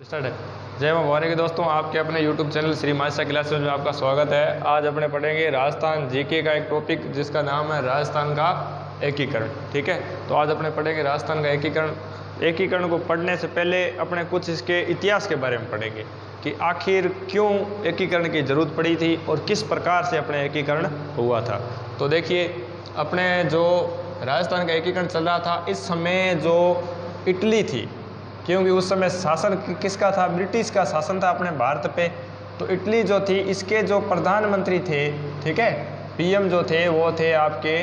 Start है। जय मां भवानी के दोस्तों, आपके अपने YouTube channel Shri master classes में आपका स्वागत है। आज अपने पढ़ेंगे राजस्थान जीके का एक टॉपिक जिसका नाम है राजस्थान का एकीकरण। ठीक है, तो आज अपने पढ़ेंगे राजस्थान का एकीकरण। एकीकरण को पढ़ने से पहले अपने कुछ इसके इतिहास के बारे में पढ़ेंगे कि आखिर क्यों एकीकरण की जरूरत पड़ी थी और किस प्रकार से अपने एकीकरण हुआ था। तो देखिए, अपने जो राजस्थान का एकीकरण चल रहा था इस समय जो इटली थी, क्योंकि उस समय शासन किसका था, ब्रिटिश का शासन था अपने भारत पे। तो इटली जो थी इसके जो प्रधानमंत्री थे, ठीक है, पीएम जो थे वो थे आपके,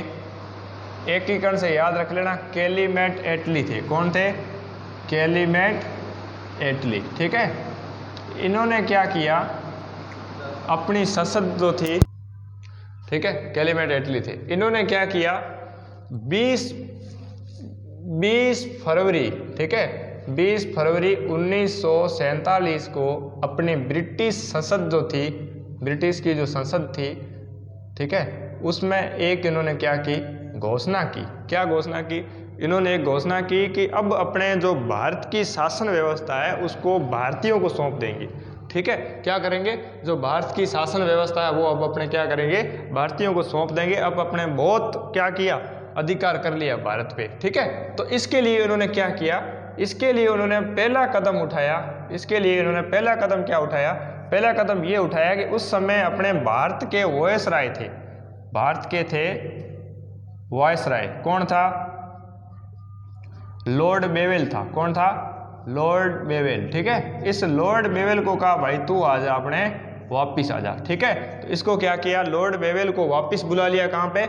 एकीकरण से याद रख लेना, कैलीमेट एटली थे। कौन थे? कैलीमेट एटली। ठीक है, इन्होंने क्या किया, अपनी संसद जो थी, ठीक है, कैलीमेट एटली थे, इन्होंने क्या किया, 20 फरवरी, ठीक है, 20 फरवरी 1947 को अपनी ब्रिटिश संसद जो थी, ब्रिटिश की जो संसद थी, ठीक है, उसमें एक इन्होंने क्या की, घोषणा की। क्या घोषणा की? इन्होंने एक घोषणा की कि अब अपने जो भारत की शासन व्यवस्था है उसको भारतीयों को सौंप देंगे। ठीक है, क्या करेंगे, जो भारत की शासन व्यवस्था है वो अब अपने क्या करेंगे, भारतीयों को सौंप देंगे। अब अपने बहुत क्या किया, अधिकार कर लिया भारत पे। ठीक है, तो इसके लिए उन्होंने क्या किया, इसके लिए उन्होंने पहला कदम उठाया। इसके लिए उन्होंने पहला कदम क्या उठाया, पहला कदम ये उठाया कि उस समय अपने भारत के वायसराय थे, भारत के थे वायसराय। कौन था? लॉर्ड बेवेल था। कौन था? Lord Wavell. ठीक है, इस लॉर्ड बेवेल को कहा भाई तू आ जा, अपने वापिस आ जा। ठीक है, तो इसको क्या किया, लॉर्ड बेवेल को वापिस बुला लिया। कहाँ पे?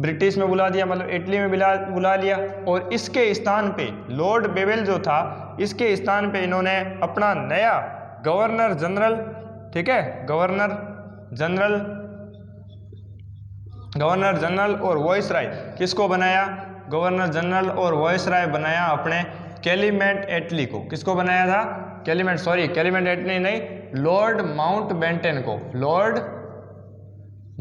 ब्रिटिश में बुला दिया, मतलब इटली में बुला लिया। और इसके स्थान पे लॉर्ड बेवेल जो था, इसके स्थान पे इन्होंने अपना नया गवर्नर जनरल, ठीक है, गवर्नर जनरल और वायसराय किसको बनाया, गवर्नर जनरल और वायसराय बनाया अपने कैलीमेट एटली को। किसको बनाया था? कैलीमेट एटली नहीं, लॉर्ड माउंटबेटन को, लॉर्ड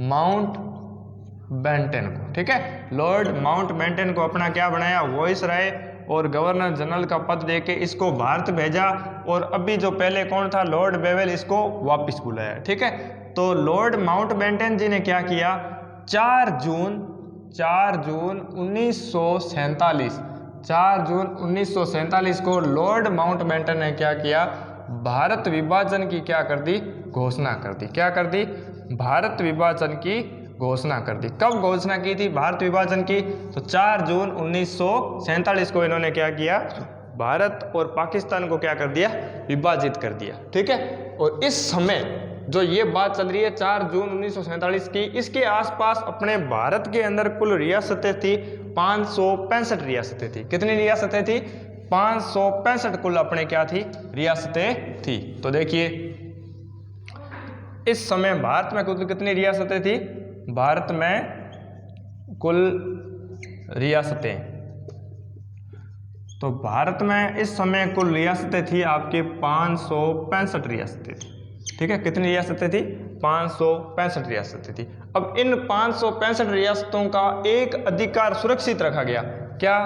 माउंटबेटन को। ठीक है, लॉर्ड माउंटबेटन को अपना क्या बनाया, वायसराय और गवर्नर जनरल का पद देके इसको भारत भेजा। और अभी जो पहले कौन था, लॉर्ड बेवेल, इसको वापस बुलाया। ठीक है, तो लॉर्ड माउंटबेटन जी ने क्या किया, 4 जून 1947 को लॉर्ड माउंटबेटन ने क्या किया, भारत विभाजन की क्या कर दी, घोषणा कर दी। क्या कर दी? भारत विभाजन की घोषणा कर दी। कब घोषणा की थी भारत विभाजन की? तो 4 जून 1947 को इन्होंने क्या किया, भारत और पाकिस्तान को क्या कर दिया, विभाजित कर दिया। ठीक है, और इस समय जो ये बात चल रही है 4 जून 1947 की, इसके आसपास अपने भारत के अंदर कुल रियासतें थी 565 रियासतें थी। कितनी रियासतें थी? 565 कुल अपने क्या थी, रियासतें थी। तो देखिए, इस समय भारत में कुल कितनी रियासतें थी, भारत में कुल रियासतें, तो भारत में इस समय कुल रियासतें थी आपके 565 रियासतें थी। ठीक है, कितनी रियासतें थी? 565 रियासतें थी। अब इन 565 रियासतों का एक अधिकार सुरक्षित रखा गया। क्या?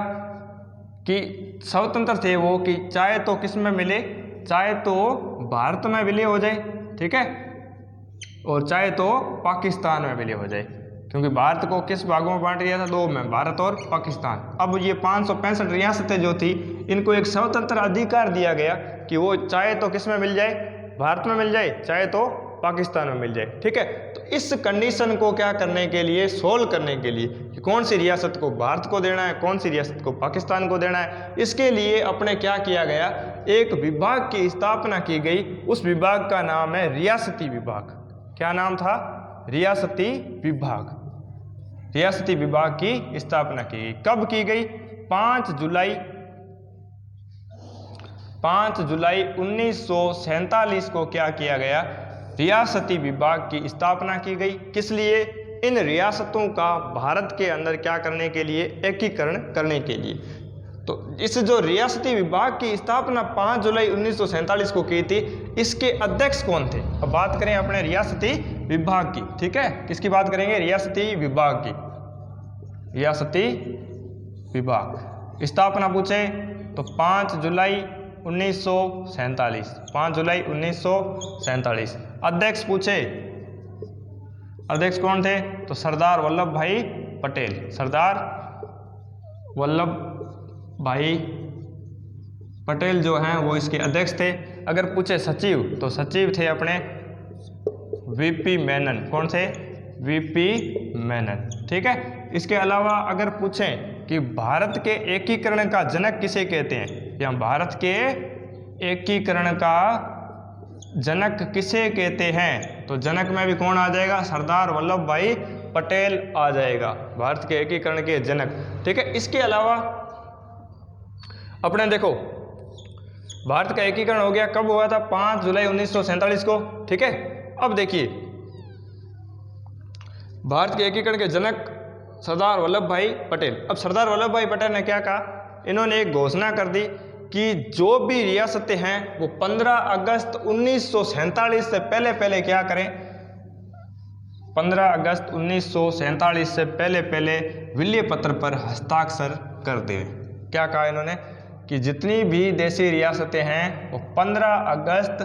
कि स्वतंत्र थे वो, कि चाहे तो किस में मिले, चाहे तो भारत में विलय हो जाए, ठीक है, और चाहे तो पाकिस्तान में विलय हो जाए। क्योंकि भारत को किस भागों में बांट दिया था? 2 में, भारत और पाकिस्तान। अब ये 565 रियासतें जो थी, इनको एक स्वतंत्र अधिकार दिया गया कि वो चाहे तो किस में मिल जाए, भारत में मिल जाए, चाहे तो पाकिस्तान में मिल जाए। ठीक है, तो इस कंडीशन को क्या करने के लिए, सोल्व करने के लिए, कि कौन सी रियासत को भारत को देना है, कौन सी रियासत को पाकिस्तान को देना है, इसके लिए अपने क्या किया गया, एक विभाग की स्थापना की गई। उस विभाग का नाम है रियासती विभाग। क्या नाम था? रियासती विभाग। रियासती विभाग की स्थापना की गई। कब की गई? 5 जुलाई 1947 को क्या किया गया, रियासती विभाग की स्थापना की गई। किस लिए? इन रियासतों का भारत के अंदर क्या करने के लिए, एकीकरण करने के लिए। तो इस जो रियासती विभाग की स्थापना 5 जुलाई 1947 को की थी, इसके अध्यक्ष कौन थे? अब बात करें अपने रियासती विभाग की। ठीक है, किसकी बात करेंगे? रियासती विभाग की। रियासती विभाग स्थापना पूछे तो 5 जुलाई 1947, 5 जुलाई 1947। अध्यक्ष पूछे, अध्यक्ष कौन थे? तो सरदार वल्लभ भाई पटेल, सरदार वल्लभ भाई पटेल जो हैं वो इसके अध्यक्ष थे। अगर पूछे सचिव, तो सचिव थे अपने वीपी मेनन। कौन थे? वीपी मेनन। ठीक है। इसके अलावा अगर पूछें कि भारत के एकीकरण का जनक किसे कहते हैं, या भारत के एकीकरण का जनक किसे कहते हैं, तो जनक में भी कौन आ जाएगा? सरदार वल्लभ भाई पटेल आ जाएगा, भारत के एकीकरण के जनक। ठीक है। इसके अलावा अपने देखो भारत का एकीकरण हो गया, कब हुआ था? 5 जुलाई 1947 को। ठीक है। अब देखिए भारत के एकीकरण के जनक सरदार वल्लभ भाई पटेल। अब सरदार वल्लभ भाई पटेल ने क्या कहा? इन्होंने एक घोषणा कर दी कि जो भी रियासतें हैं वो 15 अगस्त 1947 से पहले पहले क्या करें? 15 अगस्त 1947 से पहले पहले विलय पत्र पर हस्ताक्षर कर दें। क्या कहा इन्होंने? कि जितनी भी देशी रियासतें हैं वो 15 अगस्त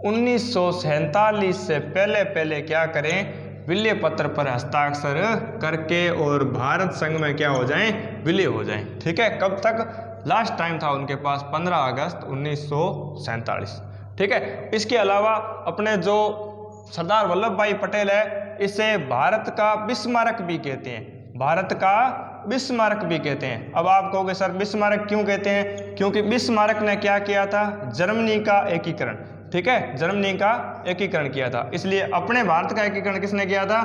1947 से पहले पहले क्या करें? विलय पत्र पर हस्ताक्षर करके और भारत संघ में क्या हो जाएं? विलय हो जाएं। ठीक है। कब तक? लास्ट टाइम था उनके पास 15 अगस्त 1947। ठीक है। इसके अलावा अपने जो सरदार वल्लभ भाई पटेल है, इसे भारत का बिस्मारक भी कहते हैं, भारत का बिस्मारक भी कहते हैं। अब आप कहोगे सर बिस्मारक क्यों कहते हैं? क्योंकि बिस्मारक ने क्या किया था? जर्मनी का एकीकरण। ठीक है। जर्मनी का एकीकरण किया था, इसलिए अपने भारत का एकीकरण किसने किया था?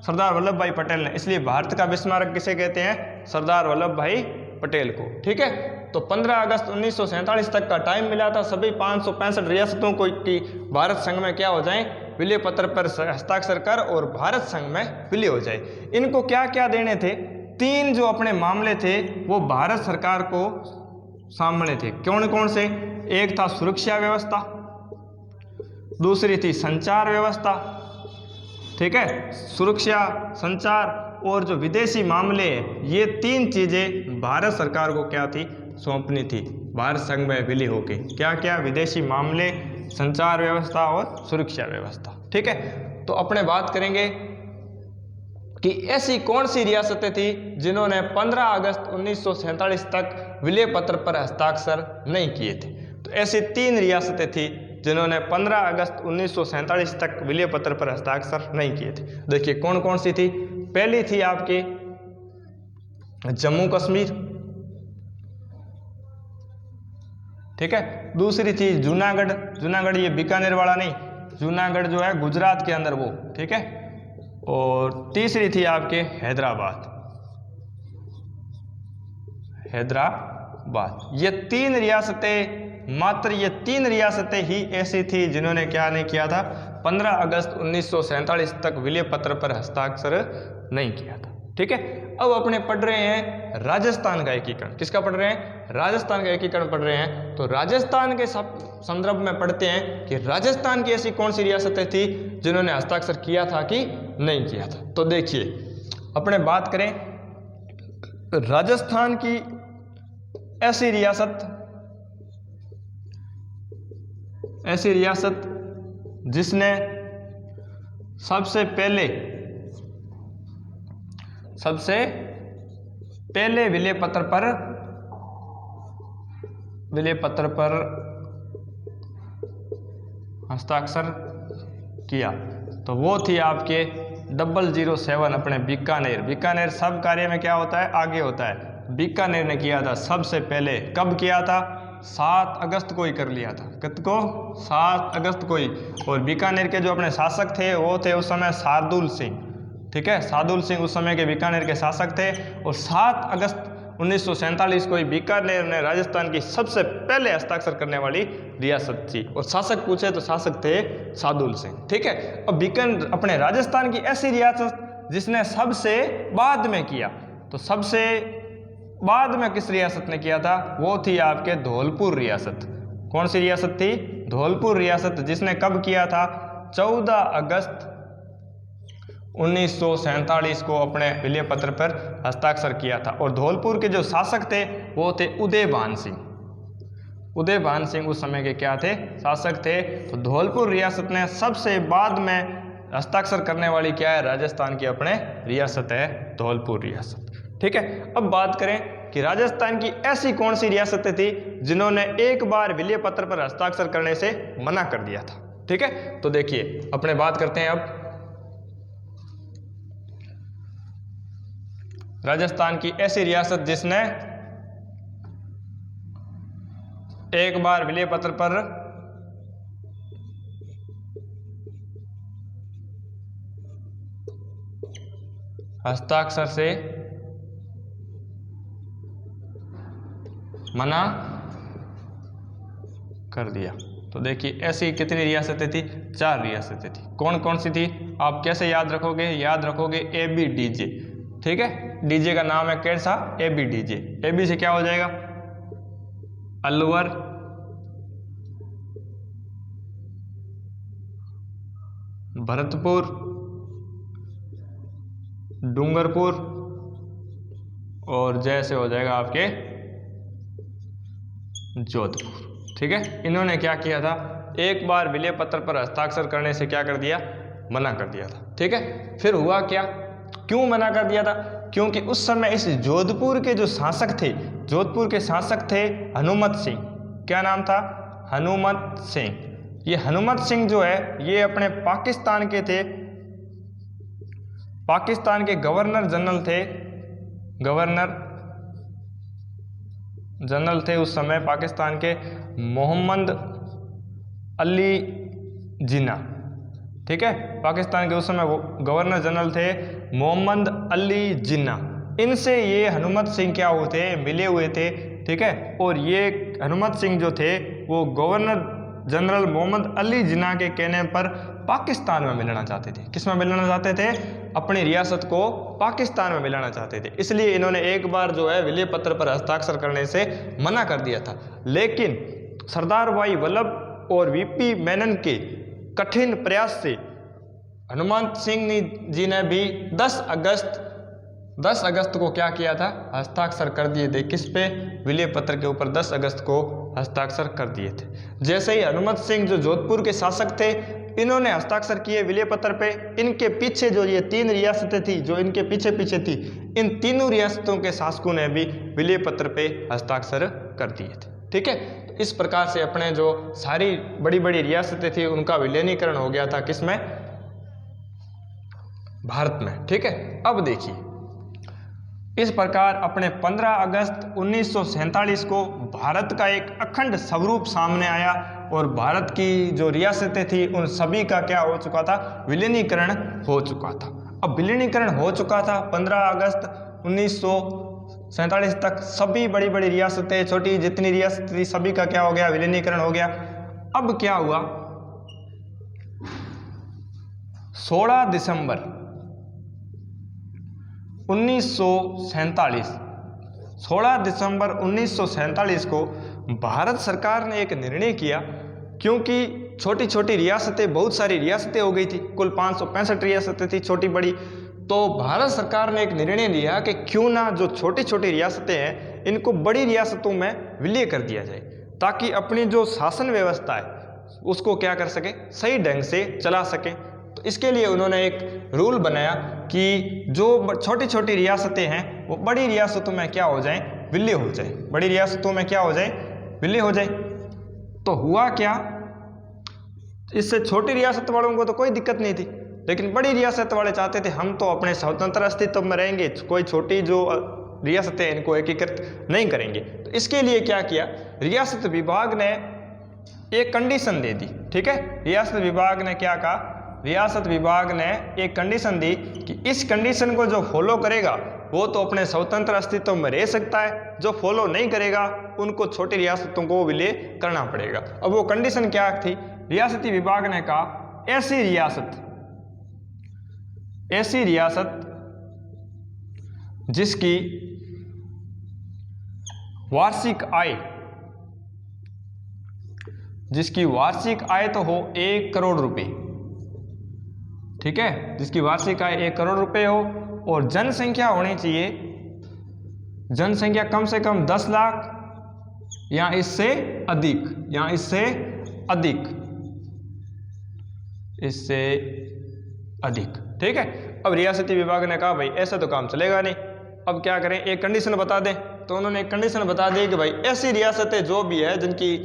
सरदार वल्लभ भाई पटेल ने। इसलिए भारत का बिस्मारक किसे कहते हैं? सरदार वल्लभ भाई पटेल को। ठीक है। तो 15 अगस्त 1947 तक का टाइम मिला था सभी 565 रियासतों को कि भारत संघ में क्या हो जाएं? विलय पत्र पर हस्ताक्षर कर और भारत संघ में विलय हो जाए। इनको क्या क्या देने थे? 3 जो अपने मामले थे वो भारत सरकार को सामने थे। कौन कौन से? एक था सुरक्षा व्यवस्था, दूसरी थी संचार व्यवस्था। ठीक है। सुरक्षा, संचार और जो विदेशी मामले हैं, ये 3 चीजें भारत सरकार को क्या थी? सौंपनी थी भारत संघ में विलय होके। क्या क्या? विदेशी मामले, संचार व्यवस्था और सुरक्षा व्यवस्था। ठीक है। तो अपने बात करेंगे कि ऐसी कौन सी रियासतें थी जिन्होंने 15 अगस्त 1947 तक विलय पत्र पर हस्ताक्षर नहीं किए थे। तो ऐसी 3 रियासतें थी जिन्होंने 15 अगस्त 1947 तक विलय पत्र पर हस्ताक्षर नहीं किए थे। देखिए कौन कौन सी थी। पहली थी आपके जम्मू कश्मीर। ठीक है। दूसरी थी जूनागढ़। जूनागढ़ ये बीकानेर वाला नहीं, जूनागढ़ जो है गुजरात के अंदर वो। ठीक है। और तीसरी थी आपके हैदराबाद। हैदराबाद। ये 3 रियासतें, मात्र ये 3 रियासतें ही ऐसी थी जिन्होंने क्या नहीं किया था? 15 अगस्त 1947 तक विलय पत्र पर हस्ताक्षर नहीं किया था। ठीक है। अब अपने पढ़ रहे हैं राजस्थान का एकीकरण। किसका पढ़ रहे हैं? राजस्थान का एकीकरण पढ़ रहे हैं। तो राजस्थान के संदर्भ में पढ़ते हैं कि राजस्थान की ऐसी कौन सी रियासतें थी जिन्होंने हस्ताक्षर किया था कि नहीं किया था। तो देखिए अपने बात करें राजस्थान की ऐसी रियासत जिसने सबसे पहले विलय पत्र पर हस्ताक्षर किया, तो वो थी आपके 007 अपने बीकानेर। बीकानेर सब कार्य में क्या होता है? आगे होता है। बीकानेर ने किया था सबसे पहले। कब किया था? 7 अगस्त को ही कर लिया था। कित को? 7 अगस्त को ही। और बीकानेर के जो अपने शासक थे वो थे उस समय शार्दुल सिंह। ठीक है। शार्दुल सिंह उस समय के बीकानेर के शासक थे। और 7 अगस्त 1947 को ही बीकानेर ने राजस्थान की सबसे पहले हस्ताक्षर करने वाली रियासत थी। और शासक पूछे तो शासक थे शार्दुल सिंह। ठीक है। अब बीकानेर अपने राजस्थान की ऐसी रियासत जिसने सबसे बाद में किया, तो सबसे बाद में किस रियासत ने किया था? वो थी आपके धौलपुर रियासत। कौन सी रियासत थी? धौलपुर रियासत, जिसने कब किया था? 14 अगस्त 1947 को अपने विलय पत्र पर हस्ताक्षर किया था। और धौलपुर के जो शासक थे वो थे उदयभान सिंह। उदयभान सिंह उस समय के क्या थे, शासक थे। तो धौलपुर रियासत ने सबसे बाद में हस्ताक्षर करने वाली क्या है, राजस्थान की अपने रियासत है धौलपुर रियासत। ठीक है, अब बात करें कि राजस्थान की ऐसी कौन सी रियासतें थी जिन्होंने एक बार विलय पत्र पर हस्ताक्षर करने से मना कर दिया था। ठीक है, तो देखिए अपने बात करते हैं अब राजस्थान की ऐसी रियासत जिसने एक बार विलय पत्र पर हस्ताक्षर से मना कर दिया। तो देखिए ऐसी कितनी रियासतें थी, 4 रियासतें थी। कौन कौन सी थी, आप कैसे याद रखोगे, याद रखोगे ABDJ। ठीक है, डीजे का नाम है कैसा, ABDJ। AB से क्या हो जाएगा, अलवर, भरतपुर, डूंगरपुर और जैसे हो जाएगा आपके जोधपुर। ठीक है, इन्होंने क्या किया था, एक बार विलय पत्र पर हस्ताक्षर करने से क्या कर दिया, मना कर दिया था। ठीक है, फिर हुआ क्या, क्यों मना कर दिया था, क्योंकि उस समय इस जोधपुर के जो शासक थे, जोधपुर के शासक थे हनुमत सिंह। क्या नाम था, हनुमत सिंह। ये हनुमत सिंह जो है ये अपने पाकिस्तान के थे, पाकिस्तान के गवर्नर जनरल थे, गवर्नर जनरल थे उस समय पाकिस्तान के मोहम्मद अली जिन्ना। ठीक है, पाकिस्तान के उस समय वो गवर्नर जनरल थे मोहम्मद अली जिन्ना। इनसे ये हनुमत सिंह क्या हुए थे, मिले हुए थे। ठीक है, और ये हनुमत सिंह जो थे वो गवर्नर जनरल मोहम्मद अली जिन्ना के कहने पर पाकिस्तान में मिलाना चाहते थे। किस में मिलाना चाहते थे, अपनी रियासत को पाकिस्तान में मिलाना चाहते थे। इसलिए इन्होंने एक बार जो है विलय पत्र पर हस्ताक्षर करने से मना कर दिया था। लेकिन सरदार भाई वल्लभ और VP मेनन के कठिन प्रयास से हनुमत सिंह जी ने भी 10 अगस्त को क्या किया था, हस्ताक्षर कर दिए थे। किस पे, विलय पत्र के ऊपर 10 अगस्त को हस्ताक्षर कर दिए थे। जैसे ही हनुमत सिंह जो जोधपुर के शासक थे, इन्होंने हस्ताक्षर किए विलय पत्र पे, इनके पीछे जो ये 3 रियासतें थी जो इनके पीछे पीछे थी, इन तीनों रियासतों के शासकों ने भी विलय पत्र पे हस्ताक्षर कर दिए थे। ठीक है, तो इस प्रकार से अपने जो सारी बड़ी बड़ी रियासतें थी उनका विलीनीकरण हो गया था, किसमें, भारत में। ठीक है, अब देखिए इस प्रकार अपने 15 अगस्त 1947 को भारत का एक अखंड स्वरूप सामने आया और भारत की जो रियासतें थी उन सभी का क्या हो चुका था, विलीनीकरण हो चुका था। अब विलीनीकरण हो चुका था 15 अगस्त 1947 तक सभी बड़ी बड़ी रियासतें, छोटी जितनी रियासतें थी सभी का क्या हो गया, विलीनीकरण हो गया। अब क्या हुआ, 16 दिसंबर 1947 को भारत सरकार ने एक निर्णय किया, क्योंकि छोटी छोटी रियासतें, बहुत सारी रियासतें हो गई थी, कुल 565 रियासतें थी छोटी बड़ी। तो भारत सरकार ने एक निर्णय लिया कि क्यों ना जो छोटी छोटी रियासतें हैं इनको बड़ी रियासतों में विलय कर दिया जाए, ताकि अपनी जो शासन व्यवस्था है उसको क्या कर सके, सही ढंग से चला सके। तो इसके लिए उन्होंने एक रूल बनाया कि जो छोटी छोटी रियासतें हैं वो बड़ी रियासतों में क्या हो जाएं, विलय हो जाए, बड़ी रियासतों में क्या हो जाए, विलय हो जाए। तो हुआ क्या, इससे छोटी रियासत वालों को तो कोई दिक्कत नहीं थी, लेकिन बड़ी रियासत वाले चाहते थे हम तो अपने स्वतंत्र अस्तित्व में रहेंगे, कोई छोटी जो रियासतें इनको एकीकृत नहीं करेंगे। तो इसके लिए क्या किया, रियासत विभाग ने एक कंडीशन दे दी। ठीक है, रियासत विभाग ने क्या कहा, रियासत विभाग ने एक कंडीशन दी कि इस कंडीशन को जो फॉलो करेगा वो तो अपने स्वतंत्र अस्तित्व में रह सकता है, जो फॉलो नहीं करेगा उनको छोटी रियासतों को विलय करना पड़ेगा। अब वो कंडीशन क्या थी, रियासती विभाग ने कहा ऐसी रियासत जिसकी वार्षिक आय तो हो 1 करोड़ रुपए। ठीक है, जिसकी वार्षिक आय 1 करोड़ रुपए हो और जनसंख्या होनी चाहिए, जनसंख्या कम से कम 10 लाख या इससे अधिक, या इससे अधिक, इससे अधिक। ठीक है। अब रियासती विभाग ने कहा भाई ऐसा तो काम चलेगा नहीं, अब क्या करें, एक कंडीशन बता दें। तो उन्होंने एक कंडीशन बता दी कि भाई ऐसी रियासतें जो भी है जिनकी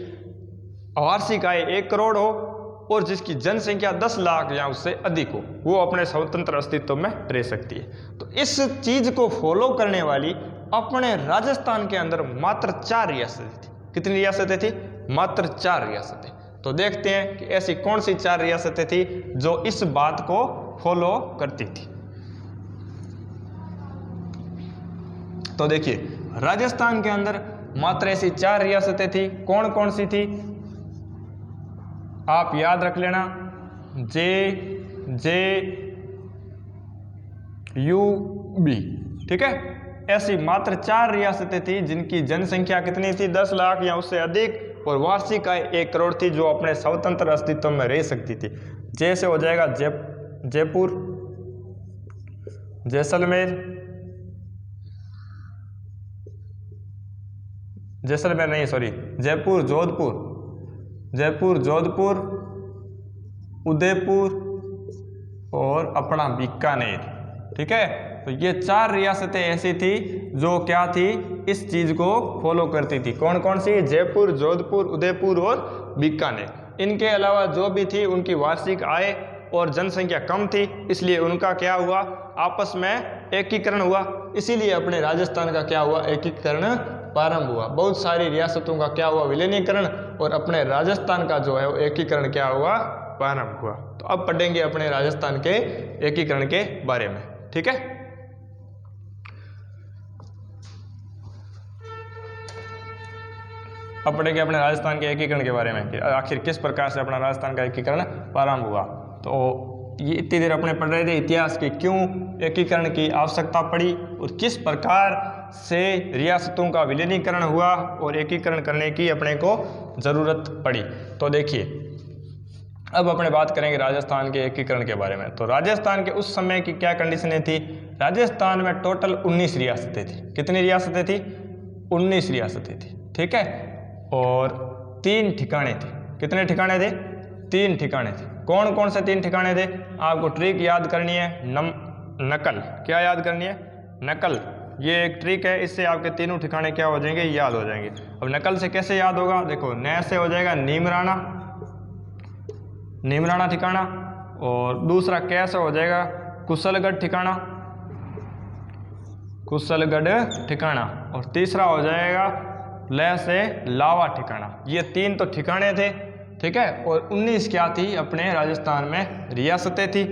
वार्षिक आय 1 करोड़ हो और जिसकी जनसंख्या 10 लाख या उससे अधिक हो, वो अपने स्वतंत्र अस्तित्व में रह सकती है। तो इस चीज को फॉलो करने वाली अपने राजस्थान के अंदर मात्र 4 रियासतें थी। कितनी रियासतें थी? मात्र 4 रियासतें। तो देखते हैं कि ऐसी कौन सी 4 रियासतें थी जो इस बात को फॉलो करती थी। तो देखिए, राजस्थान के अंदर मात्र ऐसी 4 रियासतें थी। कौन कौन सी थी? आप याद रख लेना, जे यू बी। ठीक है। ऐसी मात्र 4 रियासतें थी जिनकी जनसंख्या कितनी थी? 10 लाख या उससे अधिक, और वार्षिक आय 1 करोड़ थी, जो अपने स्वतंत्र अस्तित्व में रह सकती थी। जैसे हो जाएगा जयपुर, जैसलमेर नहीं, सॉरी, जयपुर, जोधपुर, उदयपुर और अपना बीकानेर। ठीक है। तो ये 4 रियासतें ऐसी थी जो क्या थी? इस चीज को फॉलो करती थी। कौन कौन सी? जयपुर, जोधपुर, उदयपुर और बीकानेर। इनके अलावा जो भी थी उनकी वार्षिक आय और जनसंख्या कम थी, इसलिए उनका क्या हुआ? आपस में एकीकरण हुआ। इसीलिए अपने राजस्थान का क्या हुआ? एकीकरण प्रारंभ हुआ। बहुत सारी रियासतों का क्या हुआ? विलीनीकरण, और अपने राजस्थान का जो है वो एकीकरण क्या हुआ? प्रारंभ हुआ। तो अब पढ़ेंगे अपने राजस्थान के एकीकरण के बारे में। ठीक है। अब पढ़ेंगे अपने राजस्थान के एकीकरण के बारे में कि आखिर किस प्रकार से अपना राजस्थान का एकीकरण प्रारंभ हुआ। तो ये इतनी देर अपने पढ़ रहे थे इतिहास की, क्यों एकीकरण की आवश्यकता पड़ी और किस प्रकार से रियासतों का विलीनीकरण हुआ और एकीकरण करने की अपने को जरूरत पड़ी। तो देखिए, अब अपने बात करेंगे राजस्थान के एकीकरण के बारे में। तो राजस्थान के उस समय की क्या कंडीशनें थी? राजस्थान में टोटल 19 रियासतें थी। कितनी रियासतें थी? 19 रियासतें थी। ठीक है। और 3 ठिकाने थे। कितने ठिकाने थे? 3 ठिकाने थे। कौन कौन से 3 ठिकाने थे? आपको ट्रिक याद करनी है, नकल। क्या याद करनी है? नकल। ये एक ट्रिक है, इससे आपके तीनों ठिकाने क्या हो जाएंगे? याद हो जाएंगे। अब नकल से कैसे याद होगा? देखो, न से हो जाएगा नीमराणा ठिकाना, और दूसरा कै से हो जाएगा कुशलगढ़ ठिकाना, और तीसरा हो जाएगा ल से लावा ठिकाना। ये 3 तो ठिकाने थे। ठीक है। और 19 क्या थी? अपने राजस्थान में रियासतें थी,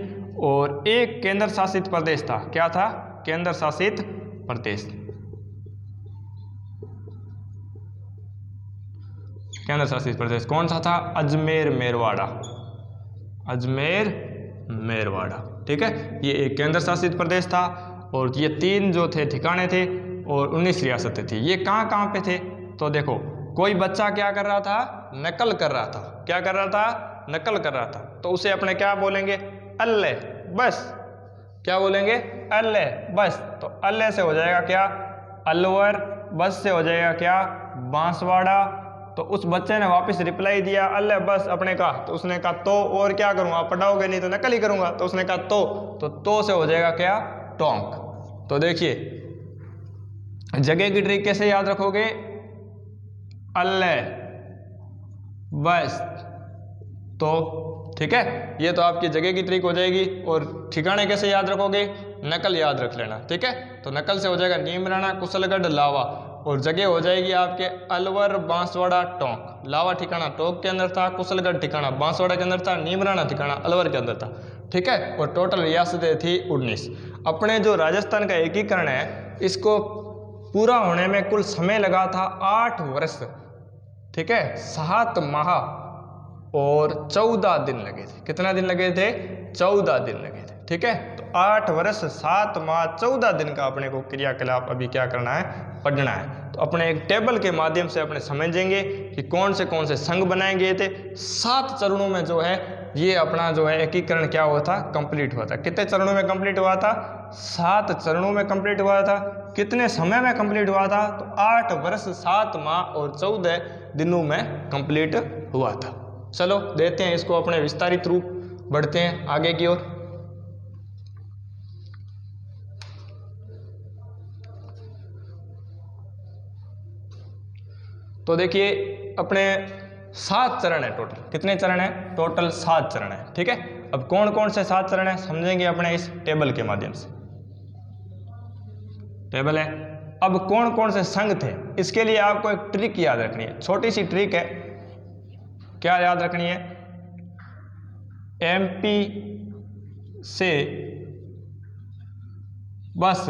और एक केंद्र शासित प्रदेश था। क्या था? केंद्र शासित प्रदेश। केंद्र शासित प्रदेश कौन सा था? अजमेर मेरवाड़ा। ठीक है। ये एक केंद्र शासित प्रदेश था, और ये 3 जो थे ठिकाने थे, और 19 रियासतें थी। ये कहाँ पे थे? तो देखो, कोई बच्चा क्या कर रहा था? नकल कर रहा था। क्या कर रहा था? नकल कर रहा था। तो उसे अपने क्या बोलेंगे? अल्ले बस। क्या बोलेंगे? अल्ले बस। तो अल्ले से हो जाएगा क्या? अलवर। बस से हो जाएगा क्या? बांसवाड़ा। तो उस बच्चे ने वापस रिप्लाई दिया अल्ले बस अपने का। तो उसने कहा तो और क्या करूँगा? आप पढ़ाओगे नहीं तो नकल ही करूँगा। तो उसने कहा तो से हो जाएगा क्या? टोंक। तो देखिए, जगह की ट्रिक कैसे याद रखोगे? अल्ले बस तो। ठीक है। ये तो आपकी जगह की ट्रिक हो जाएगी। और ठिकाने कैसे याद रखोगे? नकल याद रख लेना। ठीक है। तो नकल से हो जाएगा नीमराणा, कुशलगढ़, लावा, और जगह हो जाएगी आपके अलवर, बांसवाड़ा, टोंक। लावा ठिकाना टोंक के अंदर था, कुशलगढ़ ठिकाना बांसवाड़ा के अंदर था, नीमराणा ठिकाना अलवर के अंदर था। ठीक है। और टोटल रियासतें थी 19। अपने जो राजस्थान का एकीकरण है, इसको पूरा होने में कुल समय लगा था 8 वर्ष। ठीक है। 7 माह और 14 दिन लगे थे। कितना दिन लगे थे? 14 दिन लगे थे। ठीक है। तो 8 वर्ष 7 माह 14 दिन का अपने को क्रियाकलाप अभी क्या करना है, पढ़ना है। तो अपने एक टेबल के माध्यम से अपने समझेंगे कि कौन से संघ बनाए गए थे। 7 चरणों में जो है ये अपना जो है एकीकरण क्या हुआ था, कंप्लीट हुआ था। कितने चरणों में कंप्लीट हुआ था, 7 चरणों में कंप्लीट हुआ था। कितने समय में कंप्लीट हुआ था, तो 8 वर्ष 7 माह और 14 दिनों में कंप्लीट हुआ था। चलो देते हैं इसको अपने विस्तारित रूप, बढ़ते हैं आगे की ओर। तो देखिए अपने 7 चरण है टोटल। कितने चरण है, टोटल 7 चरण है, ठीक है। अब कौन कौन से 7 चरण है समझेंगे अपने इस टेबल के माध्यम से। टेबल है, अब कौन कौन से संघ थे, इसके लिए आपको एक ट्रिक याद रखनी है, छोटी सी ट्रिक है। क्या याद रखनी है, एमपी से बस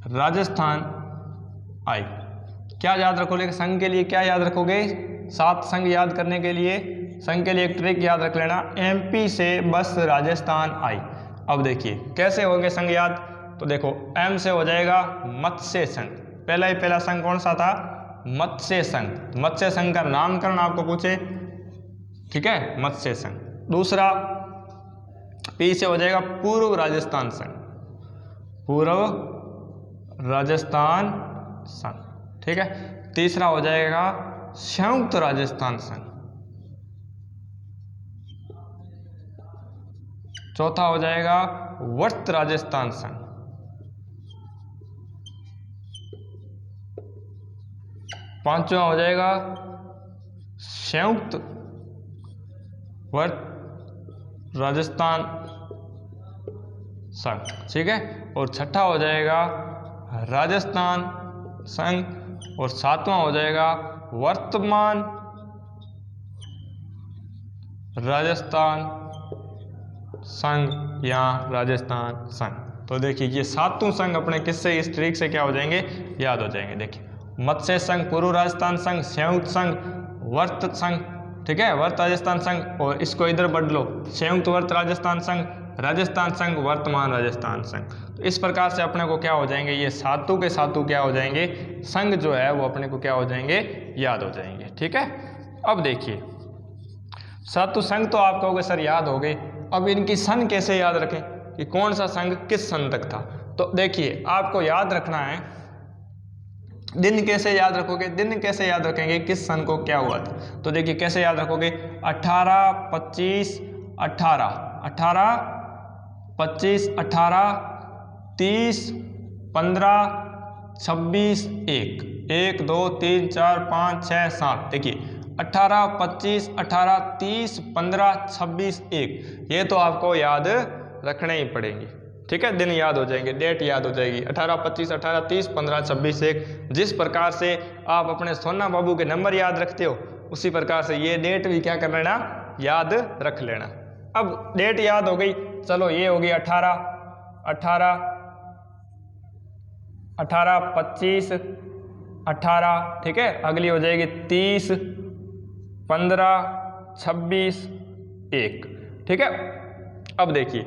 राजस्थान आई। क्या याद रखोगे संघ के लिए, क्या याद रखोगे, 7 संघ याद करने के लिए संघ के लिए एक ट्रिक याद रख लेना, एमपी से बस राजस्थान आई। अब देखिए कैसे होंगे संघ याद, तो देखो एम से हो जाएगा मत्स्य संघ। पहला संघ कौन सा था, मत्स्य संघ। मत्स्य संघ का नामकरण आपको पूछे, ठीक है, मत्स्य संघ। दूसरा पी से हो जाएगा पूर्व राजस्थान संघ, पूर्व राजस्थान संघ, ठीक है। तीसरा हो जाएगा संयुक्त राजस्थान संघ। चौथा हो जाएगा वर्त राजस्थान संघ। पांचवा हो जाएगा संयुक्त वर्त राजस्थान संघ, ठीक है। और छठा हो जाएगा राजस्थान संघ, और 7वां हो जाएगा वर्तमान राजस्थान संघ या राजस्थान संघ। तो देखिए ये 7 संघ अपने किससे, इस ट्रिक से क्या हो जाएंगे, याद हो जाएंगे। देखिए मत्स्य संघ, पूर्व राजस्थान संघ, संयुक्त संघ, वर्त संघ, ठीक है, वर्त राजस्थान संघ, और इसको इधर बढ़ लो, संयुक्त वर्त राजस्थान संघ, राजस्थान संघ, वर्तमान राजस्थान संघ। तो इस प्रकार से अपने को क्या हो जाएंगे, ये 7 के 7 क्या हो जाएंगे, संघ जो है वो अपने को क्या हो जाएंगे, याद हो जाएंगे, ठीक है। अब देखिए 7 संघ तो आप कहोगे सर याद हो गए, अब इनकी सन कैसे याद रखें कि कौन सा संघ किस सन तक था। तो देखिए आपको याद रखना है, दिन कैसे याद रखोगे, दिन कैसे याद रखेंगे, किस सन को क्या हुआ था। तो देखिए कैसे याद रखोगे, 18, 25, 18, 18, 25, 18, 30, 15, 26, 1, 1, 2, 3, 4, 5, 6, 7। देखिए 18, 25, 18, 30, 15, 26, 1, ये तो आपको याद रखने ही पड़ेंगे, ठीक है। दिन याद हो जाएंगे, डेट याद हो जाएगी, 18, 25, 18, 30, 15, 26, 1। जिस प्रकार से आप अपने सोना बाबू के नंबर याद रखते हो, उसी प्रकार से ये डेट भी क्या कर लेना, याद रख लेना। अब डेट याद हो गई, चलो ये होगी 18, 18, 18, 25, 18, ठीक है। अगली हो जाएगी 30, 15, 26, 1, ठीक है। अब देखिए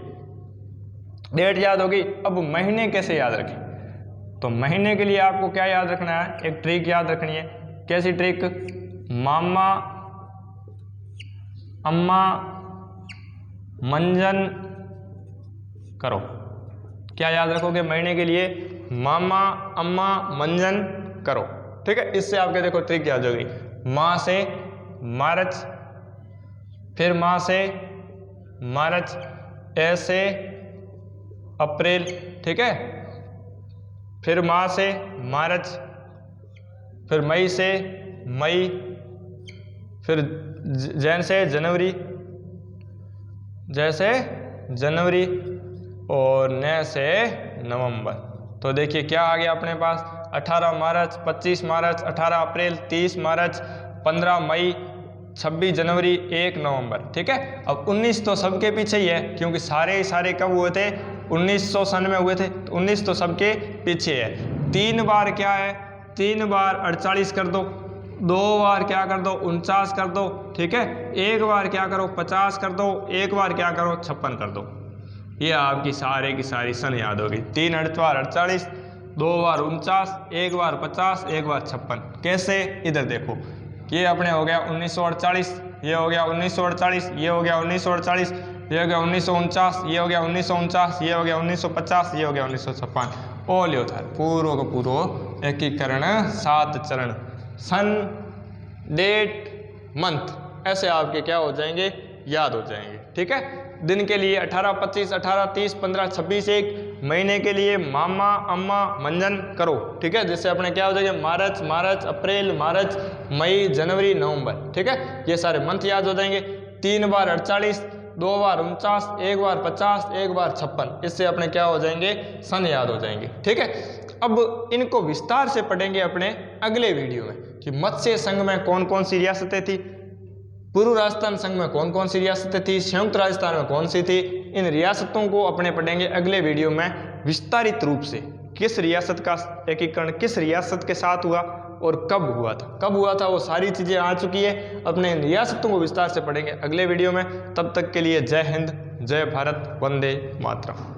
डेट याद होगी, अब महीने कैसे याद रखें। तो महीने के लिए आपको क्या याद रखना है, एक ट्रिक याद रखनी है। कैसी ट्रिक, मामा अम्मा मंजन करो। क्या याद रखोगे महीने के लिए, मामा अम्मा मंजन करो, ठीक है। इससे आपके देखो ट्रिक याद होगी, माँ से मार्च, फिर माँ से मार्च, ऐसे अप्रैल, ठीक है, फिर माह से मार्च, फिर मई से मई, फिर जैन से जनवरी, जैसे जनवरी, और न से नवंबर। तो देखिए क्या आ गया अपने पास, 18 मार्च, 25 मार्च, 18 अप्रैल, 30 मार्च, 15 मई, 26 जनवरी, 1 नवंबर, ठीक है। अब 19 तो सबके पीछे ही है, क्योंकि सारे कब हुए थे, 1900 सन में हुए थे, तो 19 तो सबके पीछे है। 3 बार क्या है, 3 बार 48 कर दो, 2 बार क्या कर दो 49 कर दो, ठीक है। एक बार क्या करो 50 कर दो, एक बार क्या करो 56 कर दो। ये आपकी सारे की सारी सन याद होगी। 3 8 बार 48, 2 बार 49, एक बार 50, एक बार 56। कैसे, इधर देखो, ये अपने हो गया 1948, ये हो गया 1948, ये हो गया 1948, ये हो गया 1949, ये हो गया 1949, ये हो गया 1950, ये हो गया 1956। ऑल योथर पूर्व का पूर्व एकीकरण 7 चरण, सन, डेट, मंथ ऐसे आपके क्या हो जाएंगे, याद हो जाएंगे, ठीक है। दिन के लिए 18 25 18 30 15 26 1, महीने के लिए मामा अम्मा मंजन करो, ठीक है। जिससे अपने क्या हो जाएगा मार्च मार्च अप्रैल मार्च मई जनवरी नवंबर, ठीक है। ये सारे मंथ याद हो जाएंगे। 3 बार 48, 2 बार 49, एक बार 50, एक बार 56। इससे अपने क्या हो जाएंगे, सन याद हो जाएंगे, ठीक है। अब इनको विस्तार से पढ़ेंगे अपने अगले वीडियो में कि मत्स्य संघ में कौन कौन सी रियासतें थी, पूर्व राजस्थान संघ में कौन कौन सी रियासतें थी, संयुक्त राजस्थान में कौन सी थी। इन रियासतों को अपने पढ़ेंगे अगले वीडियो में विस्तारित रूप से, किस रियासत का एकीकरण किस रियासत के साथ हुआ और कब हुआ था वो सारी चीज़ें आ चुकी है। अपने इन रियासतों को विस्तार से पढ़ेंगे अगले वीडियो में। तब तक के लिए जय हिंद, जय भारत, वंदे मातरम।